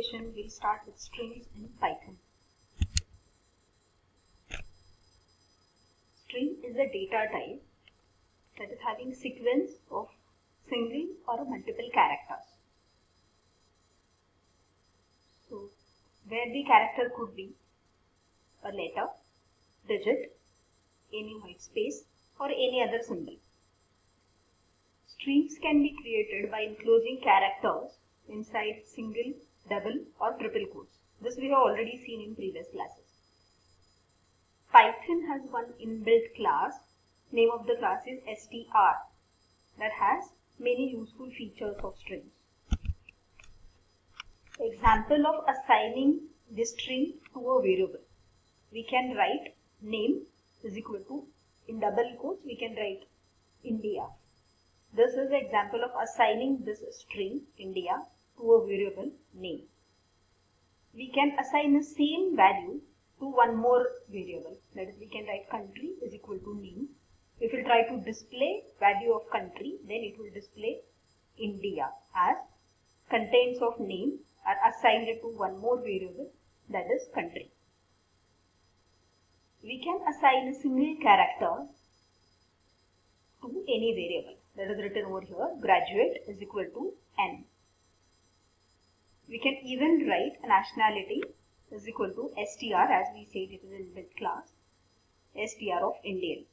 session, we'll start with strings in Python. String is a data type that is having sequence of single or multiple characters. So, where the character could be a letter, digit, any white space, or any other symbol. Strings can be created by enclosing characters inside single, double, or triple quotes. This we have already seen in previous classes. Python has one inbuilt class. Name of the class is str that has many useful features of strings. Example of assigning the string to a variable. We can write name is equal to, in double quotes we can write India. This is the example of assigning this string India to a variable name. We can assign the same value to one more variable. That is, we can write country is equal to name. If we try to display value of country, then it will display India as contents of name are assigned to one more variable, that is country. We can assign a single character to any variable. That is written over here, graduate is equal to N. We can even write a nationality is equal to str, as we said it is in inbuilt class, str of Indian.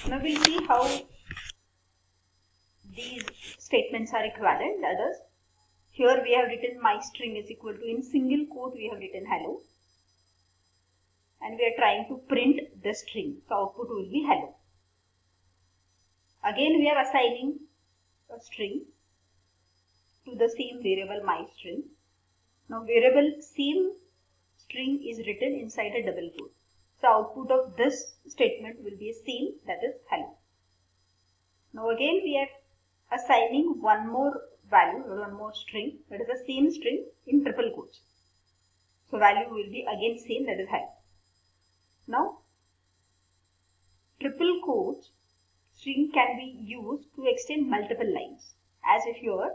Now we'll see how these statements are equivalent. That is, here we have written my string is equal to, in single quote we have written hello, and we are trying to print the string, so output will be hello. Again we are assigning a string to the same variable my string. Now variable same string is written inside a double quote, so output of this statement will be a same, that is hello. Now again we are assigning one more value or one more string, that is the same string in triple quotes, so value will be again same, that is hello. Now, triple quotes string can be used to extend multiple lines. As if here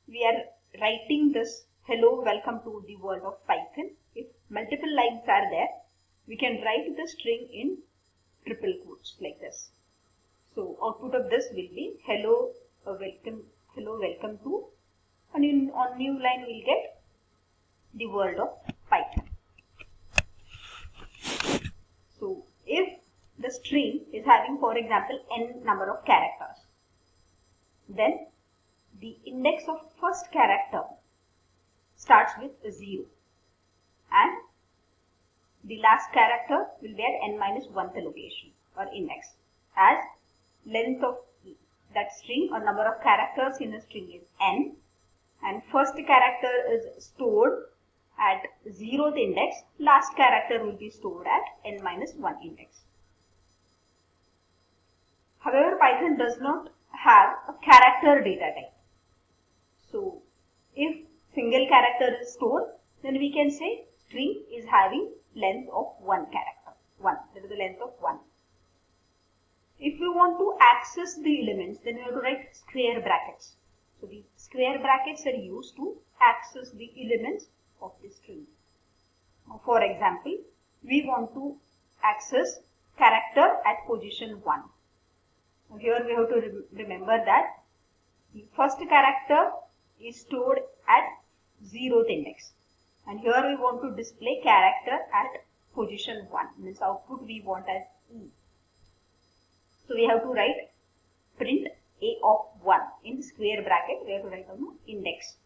we are writing this hello, welcome to the world of Python. If multiple lines are there, we can write the string in triple quotes like this. So output of this will be hello, welcome to, and on new line we will get the world of Python. So, if the string is having, for example, n number of characters, then the index of first character starts with 0 and the last character will be at n-1th location or index, as length of that string or number of characters in a string is n, and first character is stored at 0th index, last character will be stored at n-1 index. However, Python does not have a character data type. So, if single character is stored, then we can say string is having length of one character, 1, that is the length of 1. If we want to access the elements, then we have to write square brackets. So, the square brackets are used to access the elements of the string. Now, for example, we want to access character at position 1. Now, here we have to remember that the first character is stored at 0th index, and here we want to display character at position 1, means output we want as E. So we have to write print A of 1 in square bracket. We have to write down index.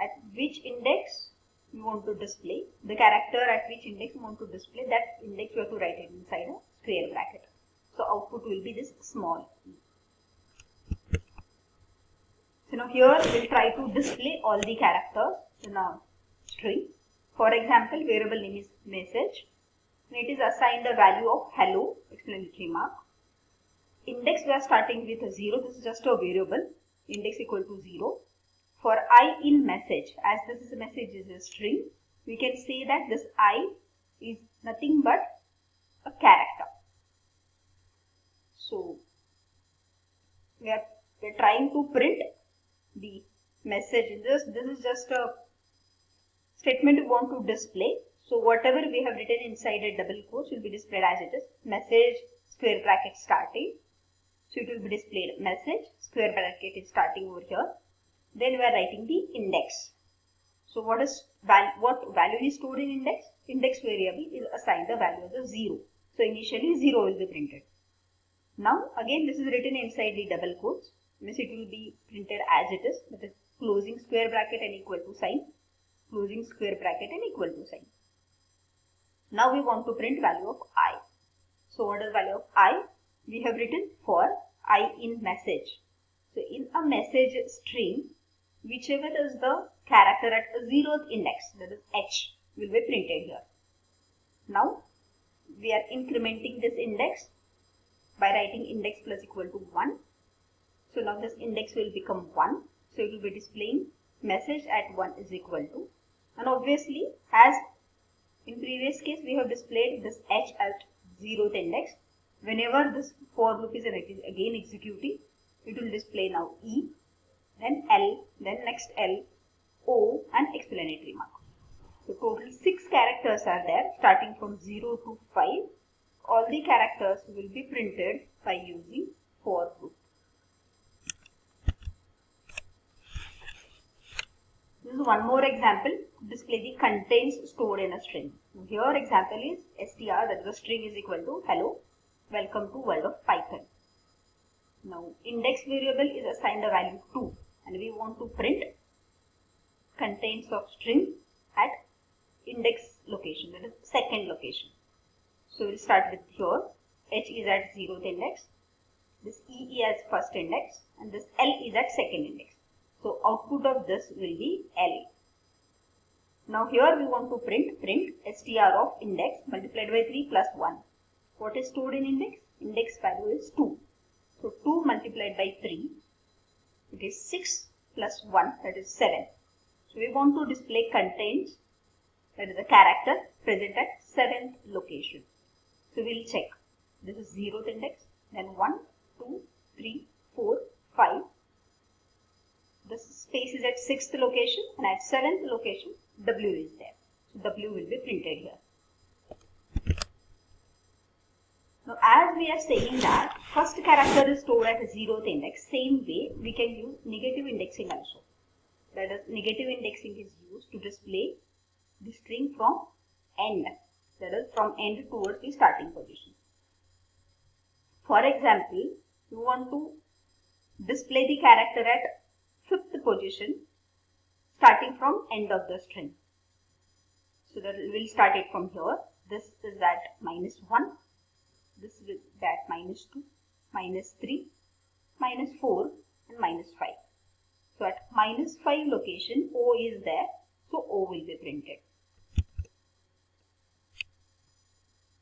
At which index we want to display, the character at which index we want to display, that index we have to write it inside a square bracket. So output will be this small e. So now here we will try to display all the characters in a string. For example, variable name is message, and it is assigned a value of hello, exclamatory mark. Index we are starting with a 0, this is just a variable, index equal to 0. For I in message, as this is a message is a string, we can say that this I is nothing but a character. So we are trying to print the message. This is just a statement we want to display. So whatever we have written inside a double quotes will be displayed as it is. Message square bracket starting. So it will be displayed message square bracket is starting over here. Then we are writing the index. So what value is stored in index? Index variable is assigned the value as a 0. So initially 0 will be printed. Now again this is written inside the double quotes. Means it will be printed as it is. That is closing square bracket and equal to sign. Closing square bracket and equal to sign. Now we want to print value of I. So what is value of I? We have written for I in message. So in a message string, whichever is the character at the 0th index, that is H, will be printed here. Now we are incrementing this index by writing index plus equal to 1. So now this index will become 1. So it will be displaying message at 1 is equal to. And obviously, as in previous case we have displayed this H at 0th index. Whenever this for loop is again executing, it will display now E, then L, then next L, O and explanatory mark. So total 6 characters are there starting from 0 to 5. All the characters will be printed by using for loop. This is one more example to display the contents stored in a string. Here example is str, that the string is equal to hello, welcome to world of Python. Now index variable is assigned a value 2 and we want to print contents of string at index location, that is second location. So we'll start with here, H is at 0th index, this E is at first index and this L is at second index. So output of this will be L. Now here we want to print str of index multiplied by 3 plus 1. What is stored in index? Index value is 2. So 2 multiplied by 3, it is 6 plus 1, that is 7. So we want to display contents, that is the character present at 7th location. So we'll check. This is 0th index, then 1, 2, 3, 4, 5. This space is at 6th location and at 7th location W is there. So W will be printed here. Now as we are saying that first character is stored at 0th index, same way we can use negative indexing also. That is negative indexing is used to display the string from end, that is from end towards the starting position. For example, you want to display the character at 5th position starting from end of the string. So that we'll start it from here. This is at -1, this is at -2, -3, -4 and -5. So at -5 location O is there, so O will be printed.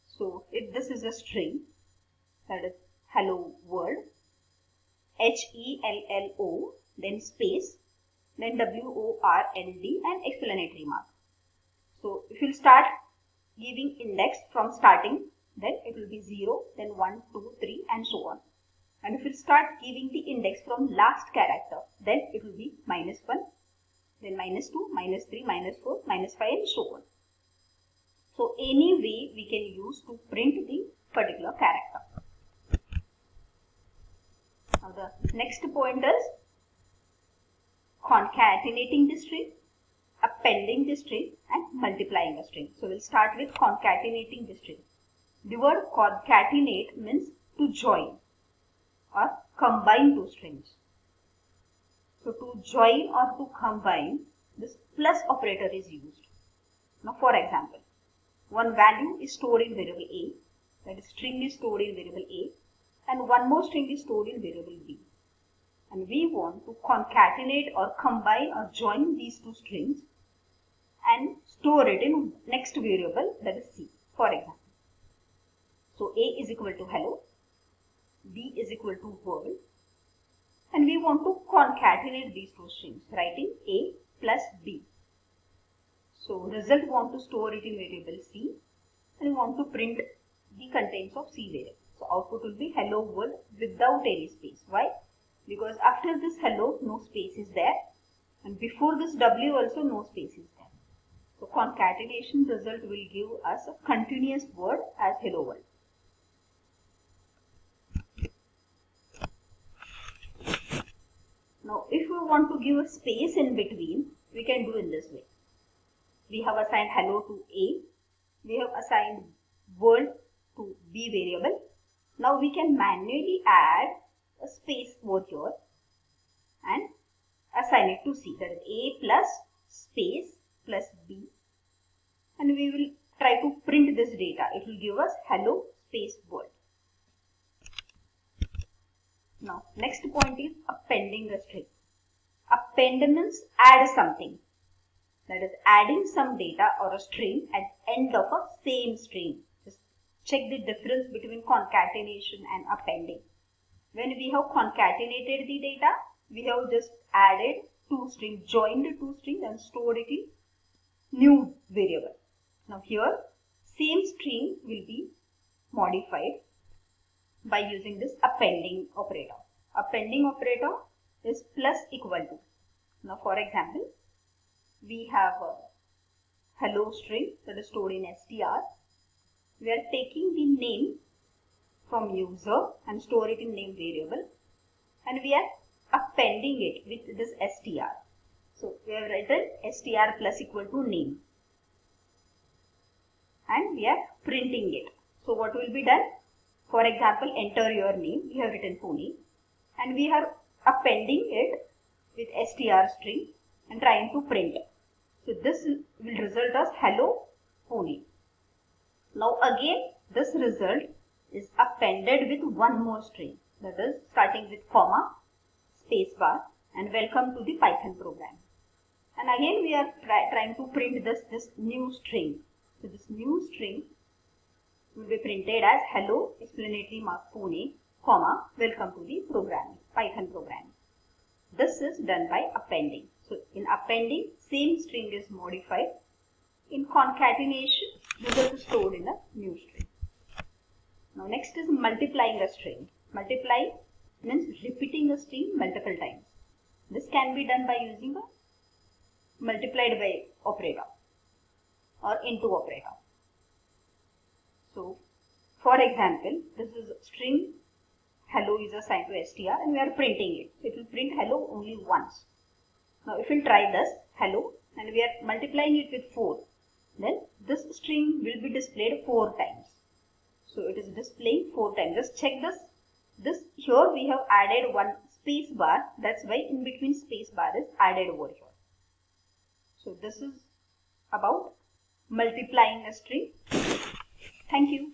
So if this is a string, that is hello world, HELLO, then space, then WORLD and explanatory mark. So if you start giving index from starting, then it will be 0, then 1, 2, 3 and so on. And if you start giving the index from last character, then it will be -1, then -2, -3, -4, -5 and so on. So any way we can use to print the particular character. Now the next point is concatenating the string, appending the string and multiplying the string. So we'll start with concatenating the string. The word concatenate means to join or combine two strings. So to join or to combine, this plus operator is used. Now for example, one value is stored in variable A, that is string is stored in variable A, and one more string is stored in variable B. And we want to concatenate or combine or join these two strings and store it in next variable, that is C, for example. So A is equal to hello, B is equal to world, and we want to concatenate these two strings, writing A plus B. So result want to store it in variable C and we want to print the contents of C variable. So output will be hello world without any space. Why? Because after this hello, no space is there and before this W also no space is there. So concatenation result will give us a continuous word as hello world. Now if we want to give a space in between, we can do in this way. We have assigned hello to A, we have assigned world to B variable. Now we can manually add a space over here and assign it to C, that is A plus space plus B, and we will try to print this data. It will give us hello space world. Now next point is appending a string. Append means add something, that is adding some data or a string at end of a same string. Just check the difference between concatenation and appending. When we have concatenated the data, we have just added two strings, joined two strings and stored it in new variable. Now here same string will be modified by using this appending operator. Appending operator is plus equal to. Now for example, we have a hello string that is stored in str. We are taking the name from user and store it in name variable, and we are appending it with this str. So we have written str plus equal to name, and we are printing it. So what will be done? For example, enter your name. We have written Pune, and we are appending it with str string and trying to print. So this will result as hello Pune. Now again this result is appended with one more string, that is starting with comma, space bar, and welcome to the Python program. And again we are trying to print this new string. So this new string will be printed as hello explanatory mark Pune, comma, welcome to the program, Python program. This is done by appending. So in appending, same string is modified. In concatenation, result is stored in a new string. Now next is multiplying a string. Multiply means repeating a string multiple times. This can be done by using a multiplied by operator or into operator. So for example, this is string hello is assigned to str and we are printing it. So it will print hello only once. Now if we try this hello and we are multiplying it with 4, then this string will be displayed 4 times. So it is displaying 4 times. Just check this. This here we have added one space bar. That's why in between space bar is added over here. So this is about multiplying a string. Thank you.